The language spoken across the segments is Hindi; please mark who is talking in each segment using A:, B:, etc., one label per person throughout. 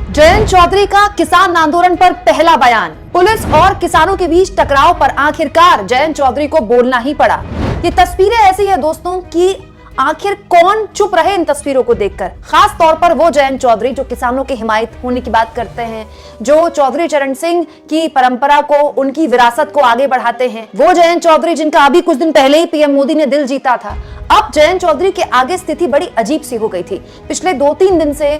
A: जयंत चौधरी का किसान आंदोलन पर पहला बयान। पुलिस और किसानों के बीच टकराव पर आखिरकार जयंत चौधरी को बोलना ही पड़ा। ये तस्वीरें ऐसी है दोस्तों कि आखिर कौन चुप रहे इन तस्वीरों को देखकर। खास तौर पर वो जयंत चौधरी जो किसानों के हिमायत होने की बात करते हैं, जो चौधरी चरण सिंह की परंपरा को, उनकी विरासत को आगे बढ़ाते हैं। वो जयंत चौधरी जिनका अभी कुछ दिन पहले ही पीएम मोदी ने दिल जीता था। अब जयंत चौधरी के आगे स्थिति बड़ी अजीब सी हो गई थी। पिछले 2-3 दिन से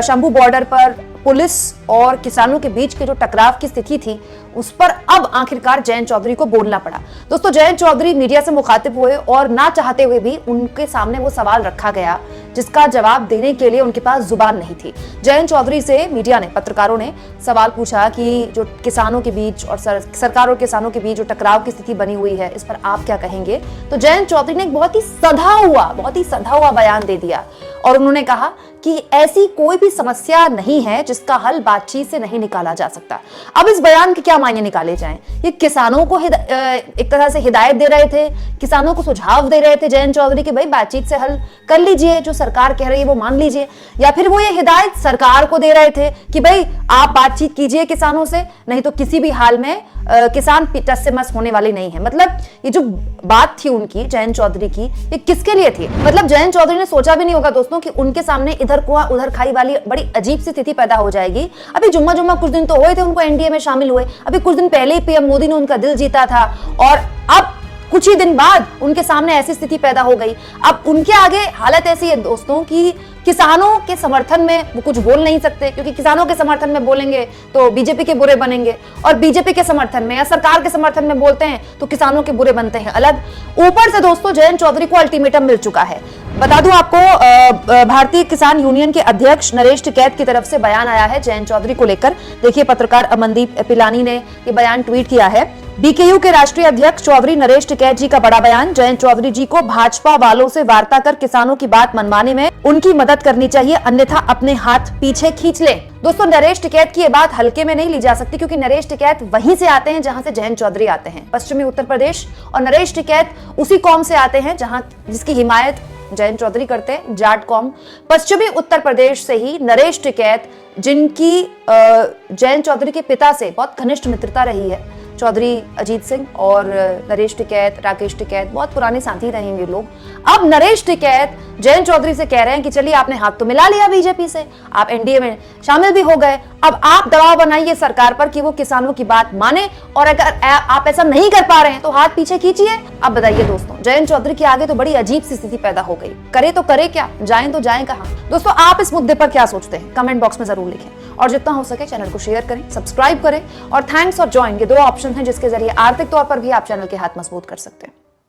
A: शंभू बॉर्डर पर पुलिस और किसानों के बीच के जो टकराव की स्थिति थी, उस पर अब आखिरकार जयंत चौधरी को बोलना पड़ा। दोस्तों, जयंत चौधरी मीडिया से मुखातिब हुए और ना चाहते हुए भी उनके सामने वो सवाल रखा गया जिसका जवाब देने के लिए उनके पास जुबान नहीं थी। जयंत चौधरी से मीडिया ने, पत्रकारों ने सवाल पूछा कि जो किसानों के बीच और सरकार और किसानों के बीच जो टकराव की स्थिति बनी हुई है, इस पर आप क्या कहेंगे। तो जयंत चौधरी ने एक बहुत ही सधा हुआ बयान दे दिया और उन्होंने कहा कि ऐसी कोई भी समस्या नहीं है जिसका हल बातचीत से नहीं निकाला जा सकता। अब इस बयान के क्या मायने निकाले जाएं? ये किसानों को एक तरह से हिदायत दे रहे थे, किसानों को सुझाव दे रहे थे जयंत चौधरी कि भाई बातचीत से हल कर लीजिए, जो सरकार कह रही है वो मान लीजिए, या फिर वो ये हिदायत सरकार को दे रहे थे कि भाई आप बातचीत कीजिए किसानों से, नहीं तो किसी भी हाल में किसान टस से मस होने वाले नहीं है। मतलब ये जो बात थी उनकी, जयंत चौधरी की, ये किसके लिए थी? मतलब जयंत चौधरी ने सोचा भी नहीं होगा दोस्तों कि उनके सामने इधर कुआं उधर खाई वाली बड़ी अजीब सी स्थिति पैदा हो जाएगी। अभी जुम्मा कुछ दिन तो हुए थे उनको एनडीए में शामिल हुए, अभी कुछ दिन पहले ही पीएम मोदी ने उनका दिल जीता था और अब कुछ ही दिन बाद उनके सामने ऐसी स्थिति पैदा हो गई। अब उनके आगे हालत ऐसी है दोस्तों कि किसानों के समर्थन में वो कुछ बोल नहीं सकते, क्योंकि किसानों के समर्थन में बोलेंगे तो बीजेपी के बुरे बनेंगे, और बीजेपी के समर्थन में या सरकार के समर्थन में बोलते हैं तो किसानों के बुरे बनते हैं अलग। ऊपर से दोस्तों जयंत चौधरी को अल्टीमेटम मिल चुका है। बता दूं आपको, भारतीय किसान यूनियन के अध्यक्ष नरेश टिकैत की तरफ से बयान आया है जयंत चौधरी को लेकर। देखिए, पत्रकार अमनदीप पिलानी ने ये बयान ट्वीट किया है। बीकेयू के राष्ट्रीय अध्यक्ष चौधरी नरेश टिकैत जी का बड़ा बयान। जयंत चौधरी जी को भाजपा वालों से वार्ता कर किसानों की बात मनवाने में उनकी मदद करनी चाहिए, अन्यथा अपने हाथ पीछे खींच ले। दोस्तों, नरेश टिकैत की ये बात हल्के में नहीं ली जा सकती, क्योंकि नरेश टिकैत वहीं से आते हैं जहां से जयंत चौधरी आते हैं, पश्चिमी उत्तर प्रदेश। और नरेश टिकैत उसी कौम से आते हैं जिसकी हिमायत जयंत चौधरी करते हैं, जाट कौम। पश्चिमी उत्तर प्रदेश से ही नरेश टिकैत, जिनकी जयंत चौधरी के पिता से बहुत घनिष्ठ मित्रता रही है, चौधरी अजीत सिंह और नरेश टिकैत, राकेश टिकैत बहुत पुराने साथी रहेंगे लोग। अब नरेश टिकैत जयंत चौधरी से कह रहे हैं कि चलिए आपने हाथ तो मिला लिया बीजेपी से, आप एनडीए में शामिल भी हो गए, अब आप दबाव बनाइए सरकार पर कि वो किसानों की बात माने, और अगर आप ऐसा नहीं कर पा रहे हैं तो हाथ पीछे खींचिए। अब बताइए दोस्तों, जयंत चौधरी के आगे तो बड़ी अजीब सी स्थिति पैदा हो गई। करे तो करे क्या, जाएं तो जाएं कहां? दोस्तों, आप इस मुद्दे पर क्या सोचते हैं? कमेंट बॉक्स में जरूर लिखें, और जितना हो सके चैनल को शेयर करें, सब्सक्राइब करें, और थैंक्स और ज्वाइन, ये 2 ऑप्शन हैं जिसके जरिए आर्थिक तौर पर भी आप चैनल के हाथ मजबूत कर सकते हैं।